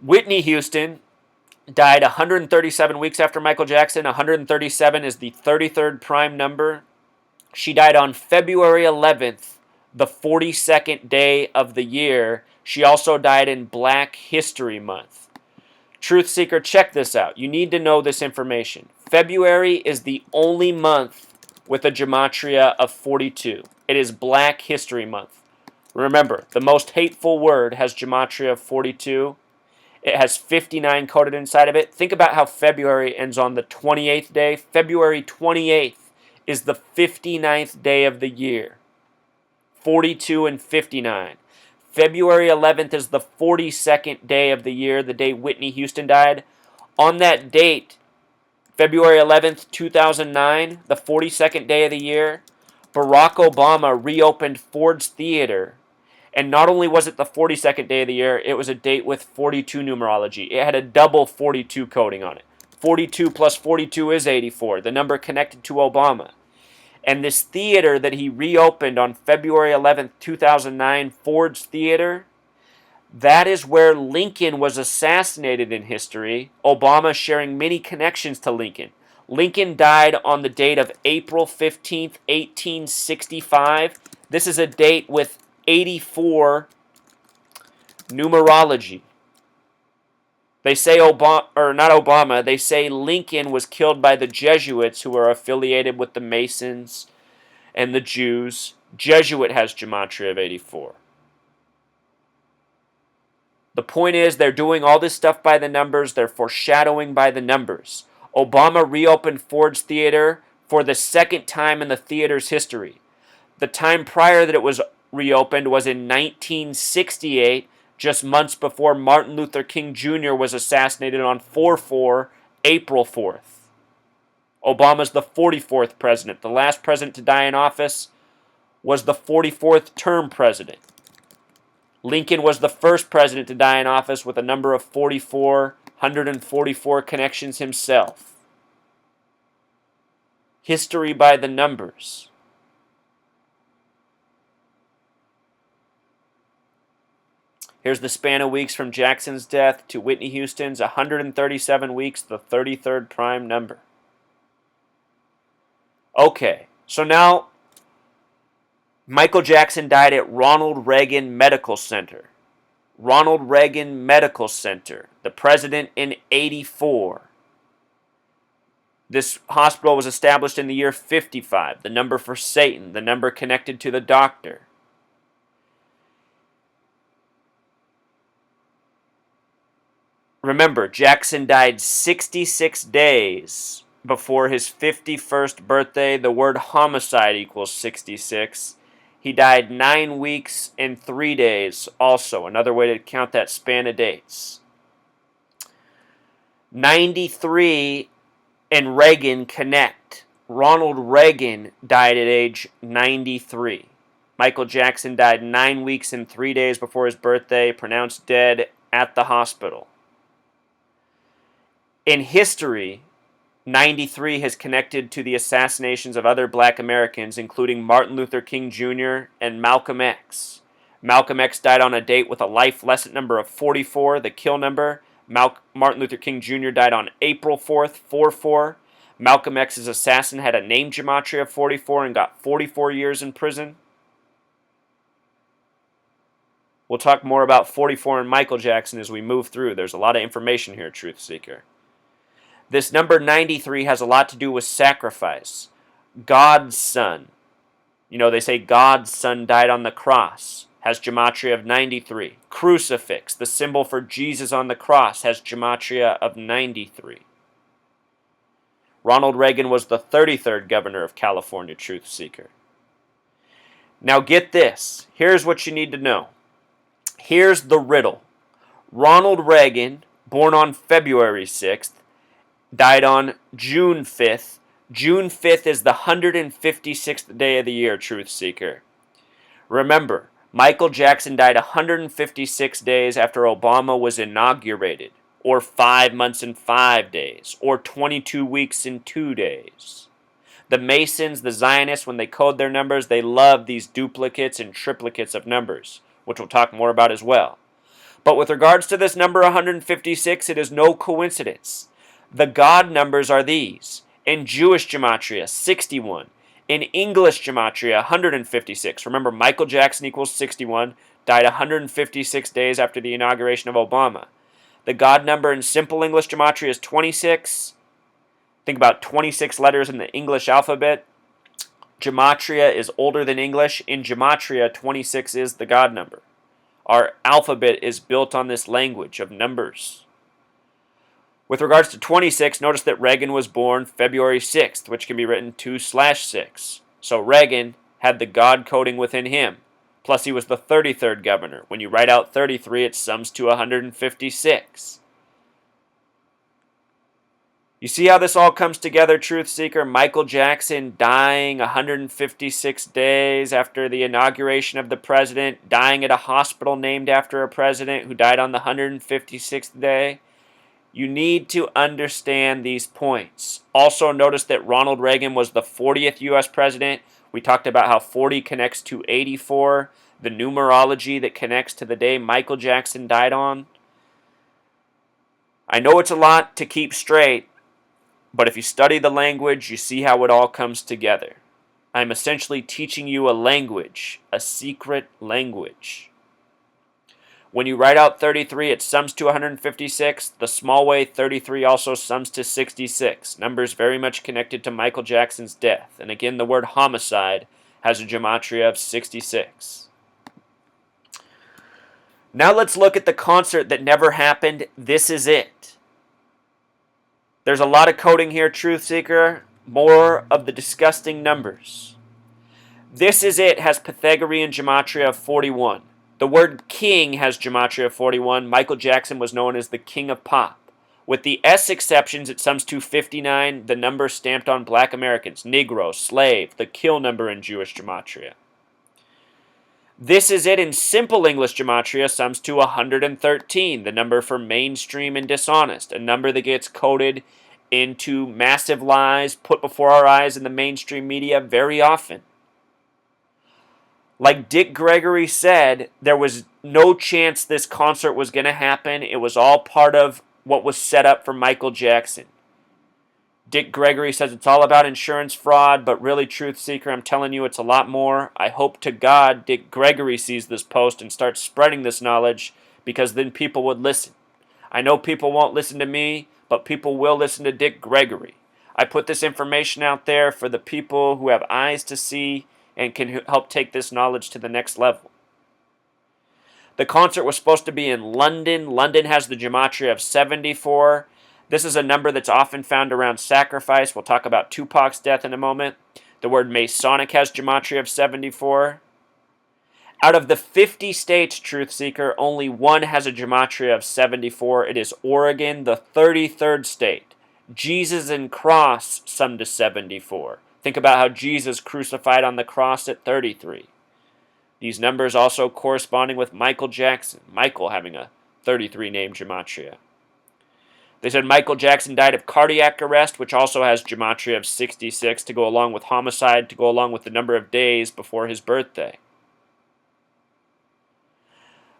Whitney Houston died 137 weeks after Michael Jackson. 137 is the 33rd prime number. She died on February 11th, the 42nd day of the year. She also died in Black History Month. Truth Seeker, check this out. You need to know this information. February is the only month with a gematria of 42. It is Black History Month. Remember, the most hateful word has gematria of 42. It has 59 coded inside of it. Think about how February ends on the 28th day. February 28th is the 59th day of the year. 42 and 59. February 11th is the 42nd day of the year, the day Whitney Houston died. On that date, February 11th, 2009, the 42nd day of the year, Barack Obama reopened Ford's Theater. And not only was it the 42nd day of the year, it was a date with 42 numerology. It had a double 42 coding on it. 42 plus 42 is 84, the number connected to Obama. And this theater that he reopened on February 11th, 2009, Ford's Theater, that is where Lincoln was assassinated in history, Obama sharing many connections to Lincoln. Lincoln died on the date of April 15th, 1865. This is a date with 84 numerology. They say they say Lincoln was killed by the Jesuits who are affiliated with the Masons and the Jews. Jesuit has gematria of 84. The point is, they're doing all this stuff by the numbers. They're foreshadowing by the numbers. Obama reopened Ford's Theater for the second time in the theater's history. The time prior that it was reopened was in 1968, just months before Martin Luther King Jr. was assassinated on 4/4, April 4th. Obama's the 44th president. The last president to die in office was the 44th term president. Lincoln was the first president to die in office with a number of 44, 144 connections himself. History by the numbers. Here's the span of weeks from Jackson's death to Whitney Houston's, 137 weeks, the 33rd prime number. Okay, so now Michael Jackson died at Ronald Reagan Medical Center. Ronald Reagan Medical Center, the president in 84. This hospital was established in the year 55, the number for Satan, the number connected to the doctor. Remember, Jackson died 66 days before his 51st birthday. The word homicide equals 66. He died 9 weeks and 3 days, also another way to count that span of dates. 93 and Reagan connect. Ronald Reagan died at age 93. Michael Jackson died 9 weeks and 3 days before his birthday, pronounced dead at the hospital. In history, 93 has connected to the assassinations of other black Americans, including Martin Luther King Jr. and Malcolm X. Malcolm X died on a date with a life lesson number of 44, the kill number. Martin Luther King Jr. died on April 4th, 4/4. Malcolm X's assassin had a name gematria of 44 and got 44 years in prison. We'll talk more about 44 and Michael Jackson as we move through. There's a lot of information here, Truth Seeker. This number 93 has a lot to do with sacrifice. God's son. You know, they say God's son died on the cross. Has gematria of 93. Crucifix, the symbol for Jesus on the cross, has gematria of 93. Ronald Reagan was the 33rd governor of California, Truth Seeker. Now get this. Here's what you need to know. Here's the riddle. Ronald Reagan, born on February 6th, died on June 5th. June 5th is the 156th day of the year, Truth Seeker. Remember, Michael Jackson died 156 days after Obama was inaugurated, or 5 months and 5 days, or 22 weeks and 2 days. The Masons, the Zionists, when they code their numbers, they love these duplicates and triplicates of numbers, which we'll talk more about as well. But with regards to this number 156, it is no coincidence. The God numbers are these. In Jewish gematria, 61. In English gematria, 156. Remember, Michael Jackson equals 61, died 156 days after the inauguration of Obama. The God number in simple English gematria is 26. Think about 26 letters in the English alphabet. Gematria is older than English. In gematria, 26 is the God number. Our alphabet is built on this language of numbers. With regards to 26, notice that Reagan was born February 6th, which can be written 2/6. So Reagan had the God coding within him. Plus he was the 33rd governor. When you write out 33, it sums to 156. You see how this all comes together, Truth Seeker? Michael Jackson dying 156 days after the inauguration of the president, dying at a hospital named after a president who died on the 156th day. You need to understand these points. Also notice that Ronald Reagan was the 40th U.S. president. We talked about how 40 connects to 84, the numerology that connects to the day Michael Jackson died on. I know it's a lot to keep straight, but if you study the language, you see how it all comes together. I'm essentially teaching you a language, a secret language. When you write out 33, it sums to 156. The small way 33 also sums to 66. Numbers very much connected to Michael Jackson's death. And again, the word homicide has a gematria of 66. Now let's look at the concert that never happened. This is it. There's a lot of coding here, Truth Seeker. More of the disgusting numbers. This is it has Pythagorean gematria of 41. The word king has gematria of 41. Michael Jackson was known as the king of pop. With the S exceptions, it sums to 59, the number stamped on black Americans, Negro, slave, the kill number in Jewish gematria. This is it in simple English gematria sums to 113, the number for mainstream and dishonest, a number that gets coded into massive lies put before our eyes in the mainstream media very often. Like Dick Gregory said, there was no chance this concert was going to happen. It was all part of what was set up for Michael Jackson. Dick Gregory says it's all about insurance fraud, but really, Truth Seeker, I'm telling you it's a lot more. I hope to God Dick Gregory sees this post and starts spreading this knowledge, because then people would listen. I know people won't listen to me, but people will listen to Dick Gregory. I put this information out there for the people who have eyes to see and can help take this knowledge to the next level. The concert was supposed to be in London. London has the gematria of 74. This is a number that's often found around sacrifice. We'll talk about Tupac's death in a moment. The word Masonic has gematria of 74. Out of the 50 states, Truth Seeker, only one has a gematria of 74. It is Oregon, the 33rd state. Jesus and cross sum to 74. Think about how Jesus crucified on the cross at 33. These numbers also corresponding with Michael Jackson, Michael having a 33 name gematria. They said Michael Jackson died of cardiac arrest, which also has gematria of 66 to go along with homicide, to go along with the number of days before his birthday.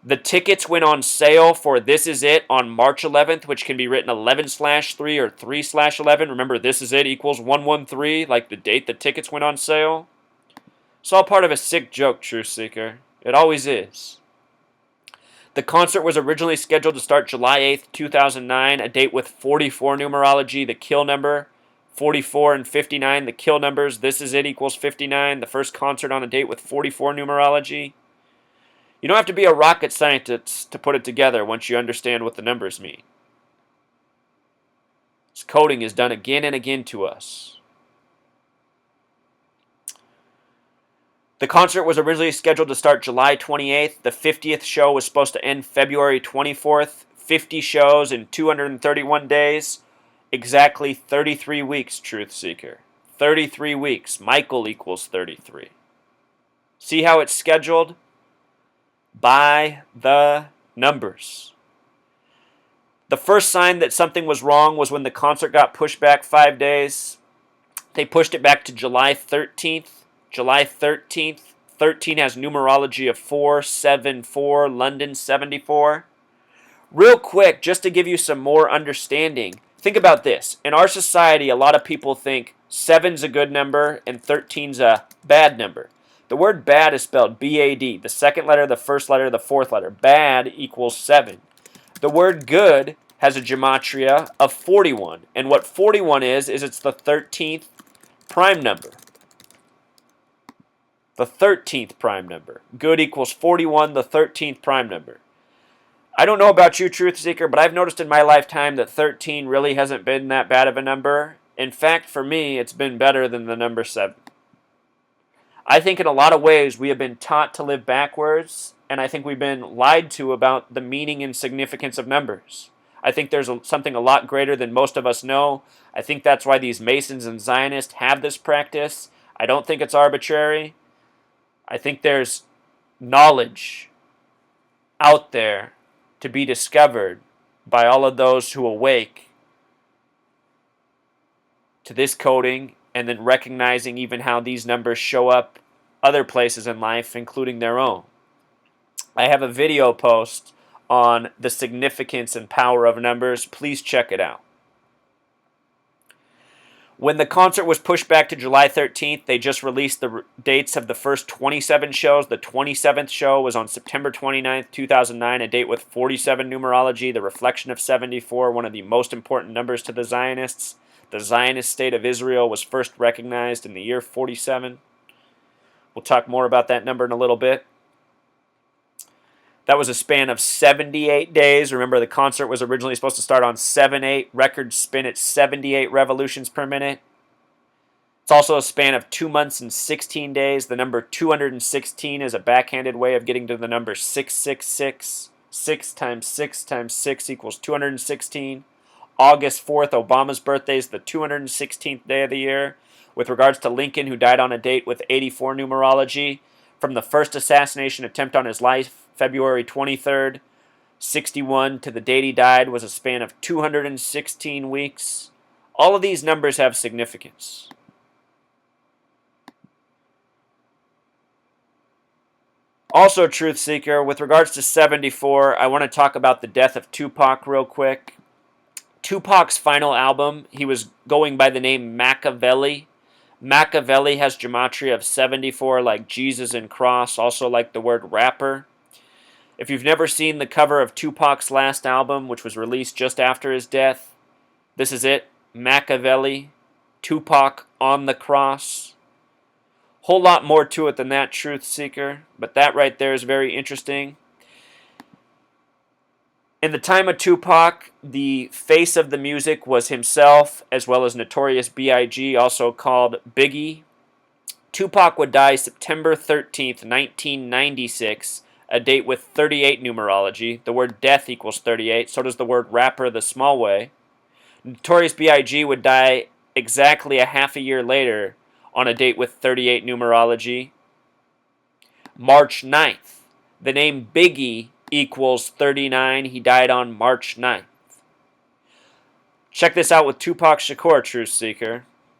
The tickets went on sale for This Is It on March 11th, which can be written 11/3 or 3/11. Remember, This Is It equals 113, like the date the tickets went on sale. It's all part of a sick joke, Truth Seeker. It always is. The concert was originally scheduled to start July 8th, 2009, a date with 44 numerology, the kill number. 44 and 59, the kill numbers. This Is It equals 59, the first concert on a date with 44 numerology. You don't have to be a rocket scientist to put it together once you understand what the numbers mean. This coding is done again and again to us. The concert was originally scheduled to start July 28th. The 50th show was supposed to end February 24th. 50 shows in 231 days. Exactly 33 weeks, Truth Seeker. 33 weeks. Michael equals 33. See how it's scheduled? By the numbers. The first sign that something was wrong was when the concert got pushed back 5 days. They pushed it back to July 13th. July 13th. 13 has numerology of 4, 7, 4, London 74. Real quick, just to give you some more understanding, think about this. In our society, a lot of people think 7's a good number and 13's a bad number. The word bad is spelled B-A-D. The second letter, the first letter, the fourth letter. Bad equals 7. The word good has a gematria of 41. And what 41 is it's the 13th prime number. The 13th prime number. Good equals 41, the 13th prime number. I don't know about you, Truth Seeker, but I've noticed in my lifetime that 13 really hasn't been that bad of a number. In fact, for me, it's been better than the number 7. I think in a lot of ways we have been taught to live backwards, and I think we've been lied to about the meaning and significance of numbers. I think there's something a lot greater than most of us know. I think that's why these Masons and Zionists have this practice. I don't think it's arbitrary. I think there's knowledge out there to be discovered by all of those who awake to this coding, and then recognizing even how these numbers show up other places in life, including their own. I have a video post on the significance and power of numbers. Please check it out. When the concert was pushed back to July 13th, they just released the dates of the first 27 shows. The 27th show was on September 29th, 2009, a date with 47 numerology, the reflection of 74, one of the most important numbers to the Zionists. The Zionist state of Israel was first recognized in the year 47. We'll talk more about that number in a little bit. That was a span of 78 days. Remember, the concert was originally supposed to start on 7/8. Record spin at 78 revolutions per minute. It's also a span of 2 months and 16 days. The number 216 is a backhanded way of getting to the number 666. 6 times 6 times 6 equals 216. August 4th, Obama's birthday, is the 216th day of the year. With regards to Lincoln, who died on a date with 84 numerology, from the first assassination attempt on his life, February 23rd, 61, to the date he died was a span of 216 weeks. All of these numbers have significance. Also, Truth Seeker, with regards to 74, I want to talk about the death of Tupac real quick. Tupac's final album, he was going by the name Machiavelli. Machiavelli has gematria of 74, like Jesus and cross, also like the word rapper. If you've never seen the cover of Tupac's last album, which was released just after his death, this is it. Machiavelli, Tupac on the cross. Whole lot more to it than that, Truth Seeker, but that right there is very interesting. In the time of Tupac, the face of the music was himself, as well as Notorious B.I.G., also called Biggie. Tupac would die September 13th, 1996, a date with 38 numerology. The word death equals 38, so does the word rapper the small way. Notorious B.I.G. would die exactly a half a year later on a date with 38 numerology. March 9th. The name Biggie equals 39. He died on March 9th. Check this out with Tupac Shakur, Truth Seeker.